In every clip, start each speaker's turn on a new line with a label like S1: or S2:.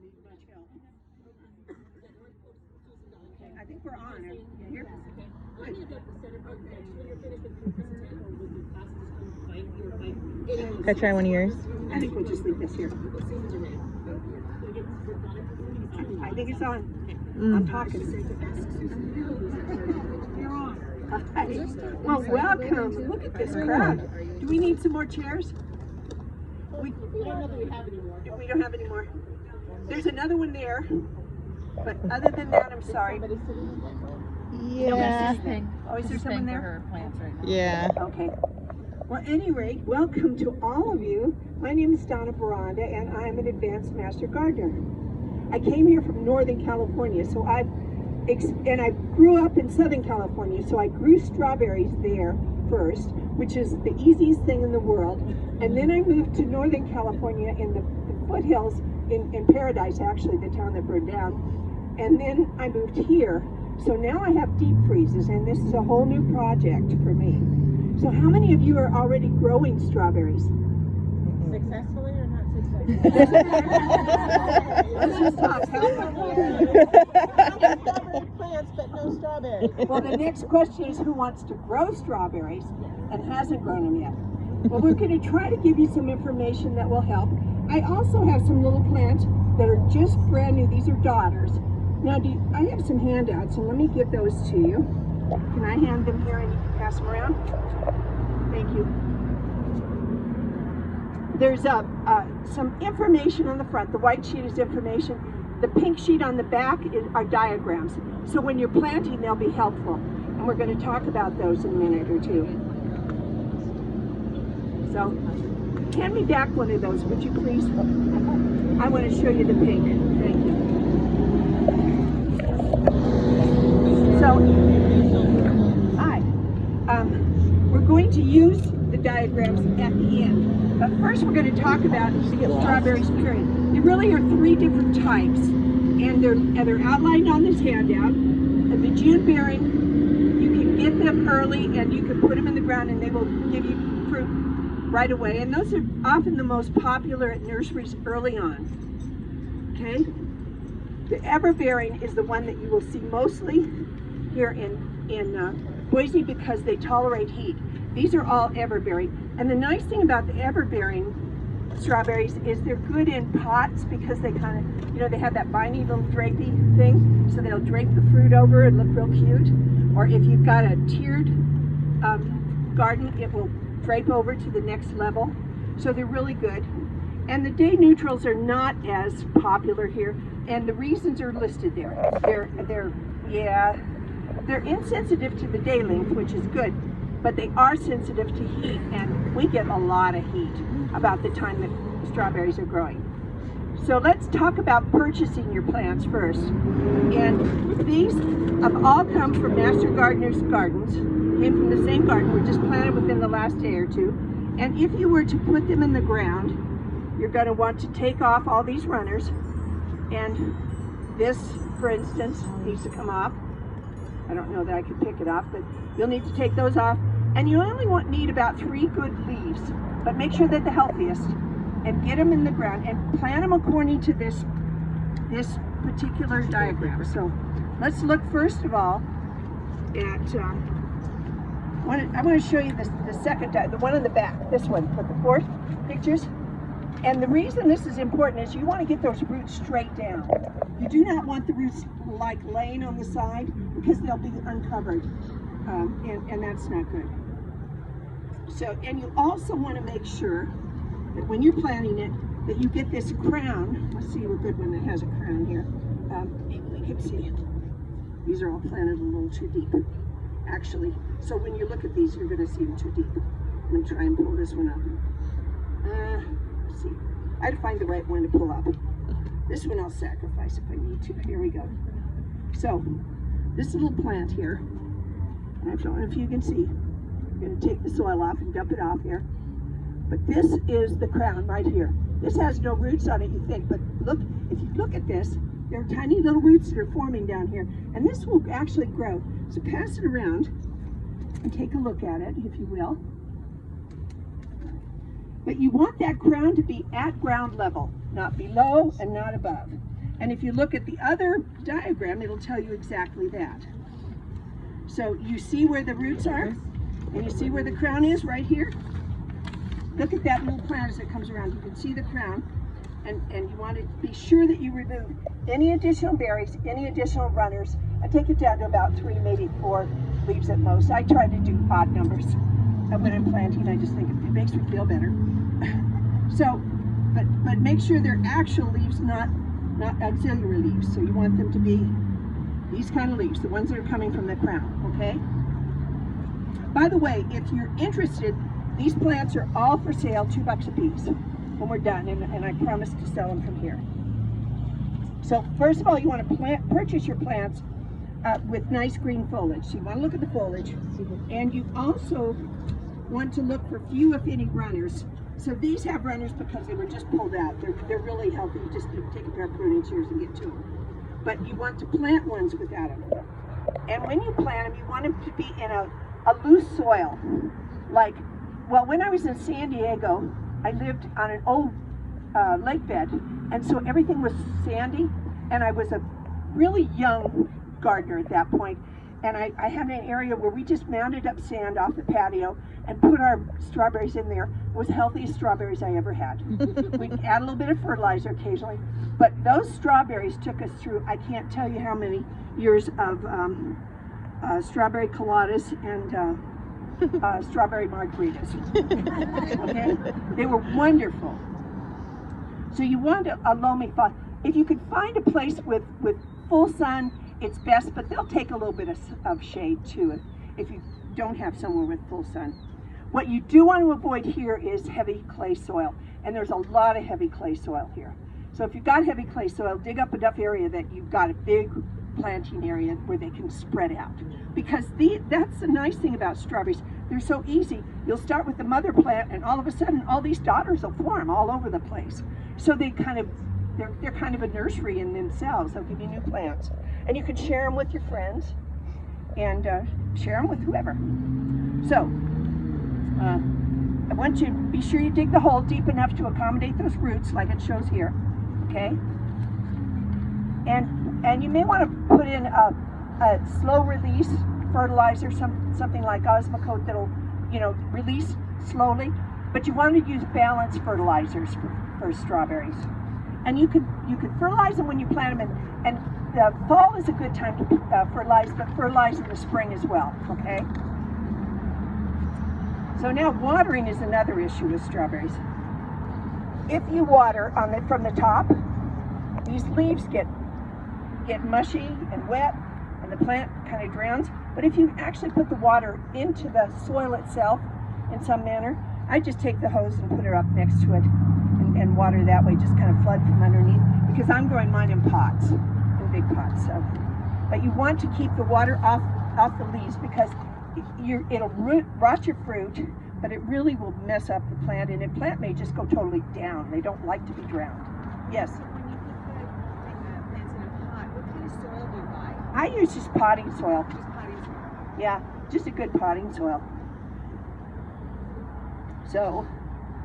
S1: need much help. Okay, I think we're on. Are you here?
S2: Can I try one of yours?
S1: I think we'll just leave this here. I think it's on. I'm talking. You're on. Hi. Well, welcome. Look at this crowd. Do we need some more chairs? We don't know that we have any more. We don't have any more. There's another one there. But other than that, I'm sorry.
S2: Yeah.
S1: Oh, is there someone there?
S2: Yeah.
S1: Okay. Well, at any rate, welcome to all of you. My name is Donna Baranda, and I'm an advanced master gardener. I came here from Northern California, so I grew up in Southern California, so I grew strawberries there first, which is the easiest thing in the world. And then I moved to Northern California in the foothills in Paradise, actually, the town that burned down. And then I moved here. So now I have deep freezes, and this is a whole new project for me. So how many of you are already growing strawberries?
S3: Successfully or not successfully?
S1: Let's just talk.
S3: Strawberry plants, but no strawberries.
S1: Well, the next question is who wants to grow strawberries and hasn't grown them yet? Well, we're going to try to give you some information that will help. I also have some little plants that are just brand new. These are daughters. Now, I have some handouts, and let me give those to you. Can I hand them here and you can pass them around? Thank you. There's some information on the front. The white sheet is information. The pink sheet on the back are diagrams. So when you're planting, they'll be helpful. And we're going to talk about those in a minute or two. So, hand me back one of those, would you please? I want to show you the pink. Thank you. So, hi. We're going to use the diagrams at the end. But first we're going to talk about strawberries, period. There really are three different types. And they're outlined on this handout. The June bearing, you can get them early and you can put them in the ground and they will give you fruit right away. And those are often the most popular at nurseries early on. Okay? The ever-bearing is the one that you will see mostly here in Boise because they tolerate heat. These are all ever-bearing. And the nice thing about the ever-bearing strawberries is they're good in pots because they kind of, they have that viney little drapey thing. So they'll drape the fruit over and look real cute. Or if you've got a tiered garden, it will drape over to the next level. So they're really good. And the day neutrals are not as popular here. And the reasons are listed there. They're insensitive to the day length, which is good, but they are sensitive to heat, and we get a lot of heat about the time that strawberries are growing. So let's talk about purchasing your plants first. And these have all come from Master Gardeners Gardens, came from the same garden, were just planted within the last day or two. And if you were to put them in the ground, you're going to want to take off all these runners. And this, for instance, needs to come off. I don't know that I could pick it off, but you'll need to take those off. And you only need about 3 good leaves, but make sure they're the healthiest. And get them in the ground and plant them according to this particular diagram. So let's look first of all at, I want to show you the second diagram, the one in the back, this one, with the 4 pictures. And the reason this is important is you want to get those roots straight down. You do not want the roots like laying on the side because they'll be uncovered, and that's not good. So, and you also want to make sure that when you're planting it, that you get this crown. Let's see a good one that has a crown here. Maybe we can see. These are all planted a little too deep, actually. So when you look at these, you're going to see them too deep. I'm going to try and pull this one up. Let's see. I'd find the right one to pull up. This one I'll sacrifice if I need to. Here we go. So, this little plant here, I don't know if you can see. I'm going to take the soil off and dump it off here. But this is the crown right here. This has no roots on it, you think, but look, if you look at this, there are tiny little roots that are forming down here, and this will actually grow. So pass it around and take a look at it, if you will. But you want that crown to be at ground level, not below and not above. And if you look at the other diagram, it'll tell you exactly that. So you see where the roots are, and you see where the crown is right here. Look at that little plant as it comes around. You can see the crown, and you want to be sure that you remove any additional berries, any additional runners, and take it down to about 3, maybe 4 leaves at most. I try to do odd numbers when I'm planting. I just think it makes me feel better. So, but make sure they're actual leaves, not auxiliary leaves. So you want them to be these kind of leaves, the ones that are coming from the crown, okay? By the way, if you're interested, these plants are all for sale, $2 a piece when we're done, and I promise to sell them from here. So first of all, you want to purchase your plants with nice green foliage. So you want to look at the foliage, and you also want to look for few, if any, runners. So these have runners because they were just pulled out. They're really healthy. You just take a pair of pruning shears and get to them. But you want to plant ones without them. And when you plant them, you want them to be in a loose soil. Like, well, when I was in San Diego, I lived on an old lake bed, and so everything was sandy, and I was a really young gardener at that point, and I had an area where we just mounded up sand off the patio and put our strawberries in there. It was the healthiest strawberries I ever had. We'd add a little bit of fertilizer occasionally, but those strawberries took us through, I can't tell you how many years of strawberry coladas and strawberry margaritas. Okay? They were wonderful. So you want a loamy spot. If you could find a place with full sun, it's best, but they'll take a little bit of shade too if you don't have somewhere with full sun. What you do want to avoid here is heavy clay soil, and there's a lot of heavy clay soil here. So if you've got heavy clay soil, dig up enough area that you've got a big planting area where they can spread out. Because that's the nice thing about strawberries. They're so easy. You'll start with the mother plant, and all of a sudden all these daughters will form all over the place. So they're kind of a nursery in themselves. They'll give you new plants. And you can share them with your friends and share them with whoever. So I want you to be sure you dig the hole deep enough to accommodate those roots like it shows here, okay? And you may want to put in a slow release fertilizer, something like Osmocote that'll, release slowly. But you want to use balanced fertilizers for strawberries. And you could fertilize them when you plant them, and the fall is a good time to fertilize, but fertilize in the spring as well, okay? So now watering is another issue with strawberries. If you water from the top, these leaves get mushy and wet, and the plant kind of drowns. But if you actually put the water into the soil itself in some manner, I just take the hose and put it up next to it and water that way, just kind of flood from underneath, because I'm growing mine in pots, in big pots. So, but you want to keep the water off the leaves, because it'll rot your fruit, but it really will mess up the plant, and the plant may just go totally down. They don't like to be drowned. Yes?
S3: When you put plants in a pot, what kind of soil do you buy?
S1: I use just potting soil.
S3: Just potting soil.
S1: Yeah, just a good potting soil. So,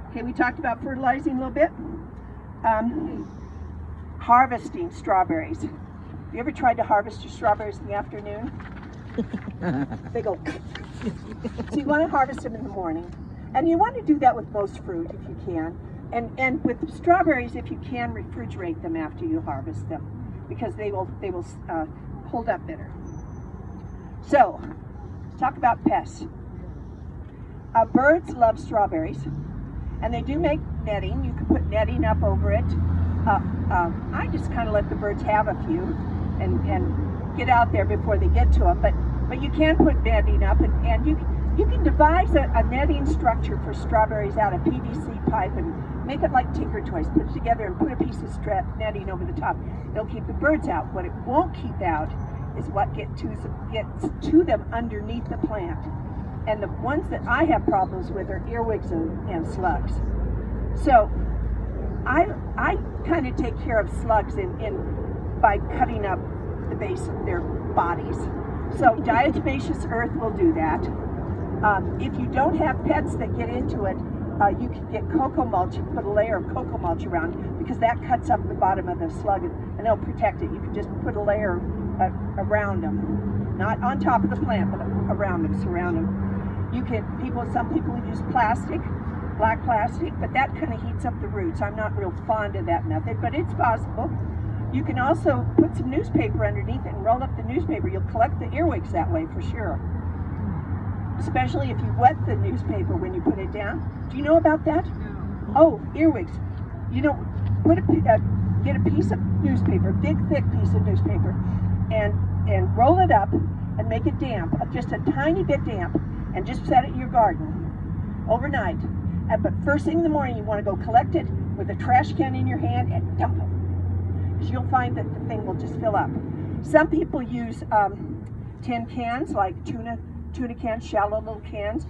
S1: okay, we talked about fertilizing a little bit. Harvesting strawberries. Have you ever tried to harvest your strawberries in the afternoon? They go. So you want to harvest them in the morning. And you want to do that with most fruit if you can. And with strawberries, if you can, refrigerate them after you harvest them, because they will hold up better. So, let's talk about pests. Birds love strawberries, and they do make netting. You can put netting up over it. I just kind of let the birds have a few and get out there before they get to them. But you can put netting up, and you can devise a netting structure for strawberries out of PVC pipe and make it like Tinker Toys. Put it together and put a piece of netting over the top. It'll keep the birds out. What it won't keep out is what gets to them underneath the plant. And the ones that I have problems with are earwigs and slugs. So I kind of take care of slugs by cutting up the base of their bodies. So diatomaceous earth will do that. If you don't have pets that get into it, you can get cocoa mulch and put a layer of cocoa mulch around, because that cuts up the bottom of the slug and it'll protect it. You can just put a layer around them, not on top of the plant, but around them, surround them. Some people use plastic, black plastic, but that kind of heats up the roots. I'm not real fond of that method, but it's possible. You can also put some newspaper underneath it and roll up the newspaper. You'll collect the earwigs that way for sure. Especially if you wet the newspaper when you put it down. Do you know about that?
S3: No.
S1: Oh, earwigs. You know, get a piece of newspaper, big thick piece of newspaper, and roll it up and make it damp, just a tiny bit damp, and just set it in your garden overnight. But first thing in the morning, you want to go collect it with a trash can in your hand and dump it, because you'll find that the thing will just fill up. Some people use tin cans, like tuna cans, shallow little cans,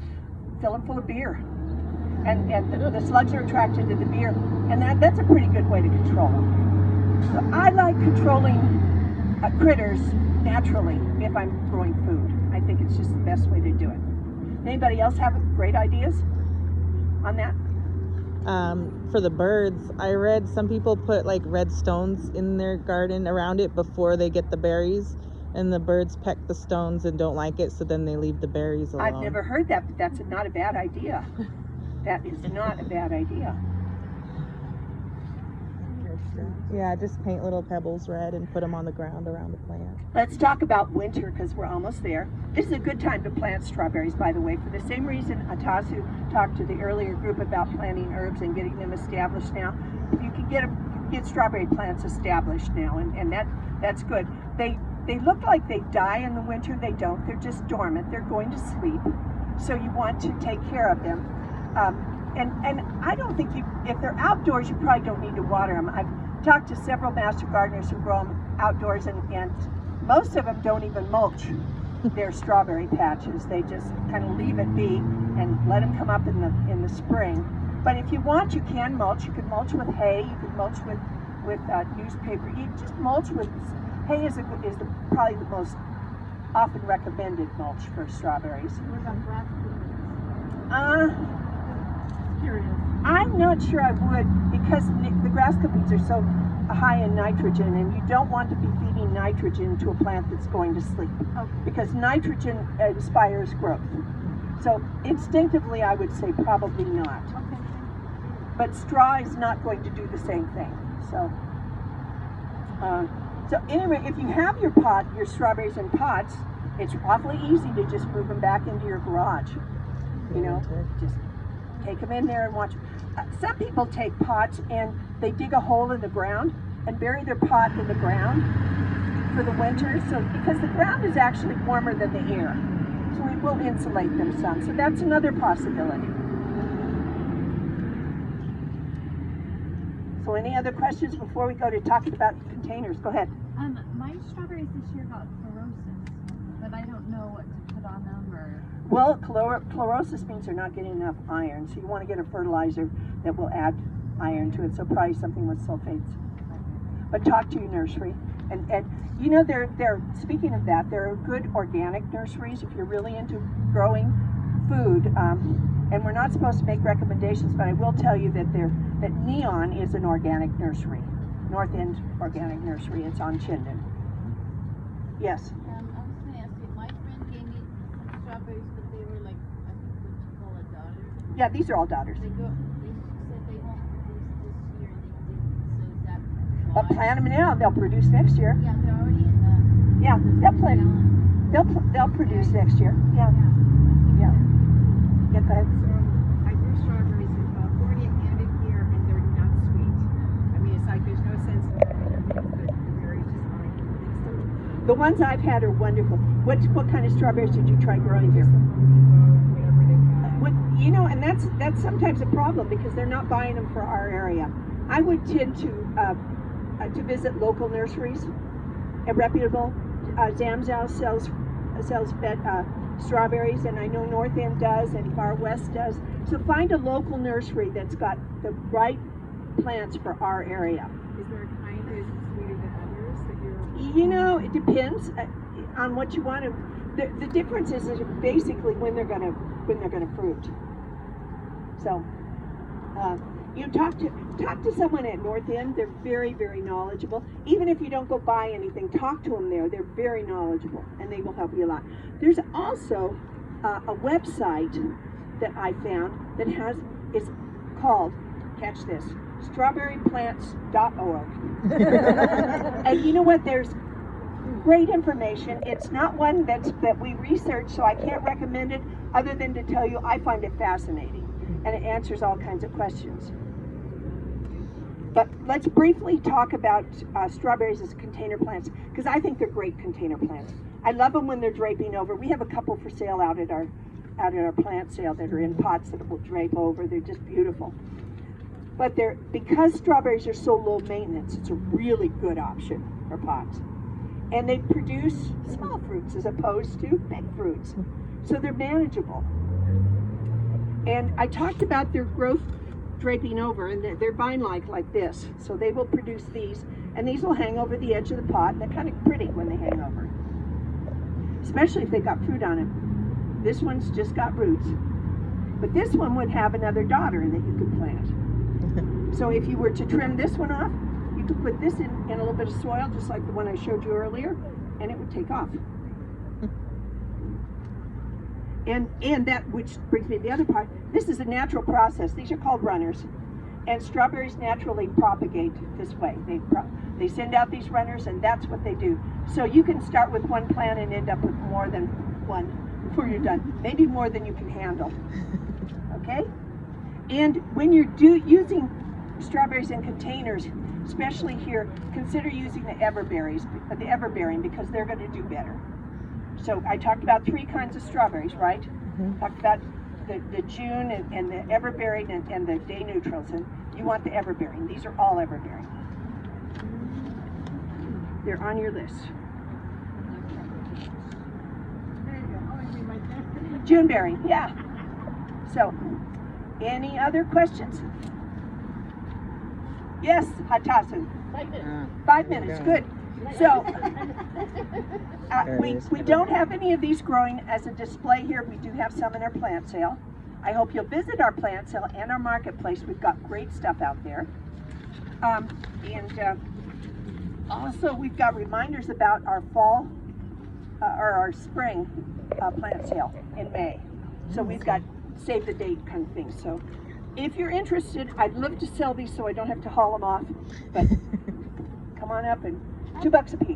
S1: fill them full of beer. And the slugs are attracted to the beer, and that's a pretty good way to control them. So I like controlling critters naturally if I'm growing food. I think it's just the best way to do it. Anybody else have great ideas on that?
S2: For the birds, I read some people put like red stones in their garden around it before they get the berries, and the birds peck the stones and don't like it, so then they leave the berries alone.
S1: I've never heard that, but that's not a bad idea. That is not a bad idea.
S2: Yeah, just paint little pebbles red and put them on the ground around the plant.
S1: Let's talk about winter, because we're almost there. This is a good time to plant strawberries, by the way, for the same reason Atasu talked to the earlier group about planting herbs and getting them established now. You can get strawberry plants established now, and that's good. They look like they die in the winter. They don't. They're just dormant. They're going to sleep. So you want to take care of them. And I don't think if they're outdoors, you probably don't need to water them. I've talked to several master gardeners who grow them outdoors, and most of them don't even mulch their strawberry patches. They just kind of leave it be and let them come up in the spring. But if you want, you can mulch. You can mulch with hay. You can mulch with newspaper. You just mulch with hay is probably the most often recommended mulch for strawberries.
S3: What about grass clippings?
S1: Curious. I'm not sure I would, because the grass clippings are so high in nitrogen, and you don't want to be feeding nitrogen to a plant that's going to sleep.
S3: Okay.
S1: Because nitrogen inspires growth. So instinctively, I would say probably not.
S3: Okay.
S1: But straw is not going to do the same thing. So anyway, if you have your strawberries in pots, it's awfully easy to just move them back into your garage. You know, just take them in there and watch. Some people take pots and they dig a hole in the ground and bury their pot in the ground for the winter. So because the ground is actually warmer than the air, so it will insulate them some. So that's another possibility. So any other questions before we go to talking about containers? Go ahead.
S3: My strawberries this year got chlorosis, but I don't know what to put on them or.
S1: Well, chlorosis means they're not getting enough iron, so you want to get a fertilizer that will add iron to it. So probably something with sulfates. But talk to your nursery, and you know they're speaking of that, there are good organic nurseries if you're really into growing food. And we're not supposed to make recommendations, but I will tell you that Neon is an organic nursery, North End Organic Nursery. It's on Chinden. Yes.
S4: I was going to ask you, my friend gave me some strawberries, but they were like, I think what you call a daughter.
S1: Yeah, these are all daughters.
S4: They said they won't produce this year, they didn't, so is that
S1: But
S4: why?
S1: plant them now; they'll produce next year.
S4: Yeah, they're already in the.
S1: Yeah, they'll plant.
S4: gallon.
S1: They'll produce next year. Yeah. Yeah. Yeah. Go ahead.
S3: So I grew strawberries in California and in here, and they're not sweet. I mean, it's like there's no sense in that. The berries just aren't.
S1: The ones I've had are wonderful. What kind of strawberries did you try growing here?
S3: Whatever they have.
S1: What, you know, and that's sometimes a problem because they're not buying them for our area. I would tend to visit local nurseries, reputable. Zamzow sells strawberries, and I know North End does, and Far West does. So find a local nursery that's got the right plants for our area.
S3: Is there a kind that is sweeter than others that you're?
S1: You know, it depends on what you want to. The difference is basically when they're gonna fruit. So You talk to someone at North End. They're very, very knowledgeable. Even if you don't go buy anything, talk to them there. They're very knowledgeable, and they will help you a lot. There's also a website that I found that is called, catch this, strawberryplants.org. And you know what? There's great information. It's not one that we researched, so I can't recommend it other than to tell you I find it fascinating, and it answers all kinds of questions. But let's briefly talk about strawberries as container plants, because I think they're great container plants. I love them when they're draping over. We have a couple for sale out at our plant sale that are in pots that will drape over. They're just beautiful. But because strawberries are so low maintenance, it's a really good option for pots. And they produce small fruits as opposed to big fruits. So they're manageable. And I talked about their growth draping over, and they're vine-like like this. So they will produce these, and these will hang over the edge of the pot. They're kind of pretty when they hang over, especially if they got fruit on it. This one's just got roots. But this one would have another daughter that you could plant. So if you were to trim this one off, you could put this in a little bit of soil, just like the one I showed you earlier, and it would take off. And that, which brings me to the other part, this is a natural process. These are called runners. And strawberries naturally propagate this way. They send out these runners, and that's what they do. So you can start with one plant and end up with more than one before you're done. Maybe more than you can handle. Okay? And when you're using strawberries in containers, especially here, consider using the everbearing, because they're going to do better. So I talked about 3 kinds of strawberries, right?
S2: Mm-hmm.
S1: Talked about the June and the everbearing and the day neutrals, and you want the everbearing. These are all everbearing. They're on your list.
S3: There you go. Oh, I mean, right there.
S1: June bearing, yeah. So, any other questions? Yes, Hatasu.
S4: 5 minutes.
S1: 5 minutes, good. So, we
S2: There
S1: don't have any of these growing as a display here. We do have some in our plant sale. I hope you'll visit our plant sale and our marketplace. We've got great stuff out there. Also, we've got reminders about our fall or our spring plant sale in May. So we've got save the date kind of things. So if you're interested, I'd love to sell these so I don't have to haul them off. But come on up, and $2 a piece.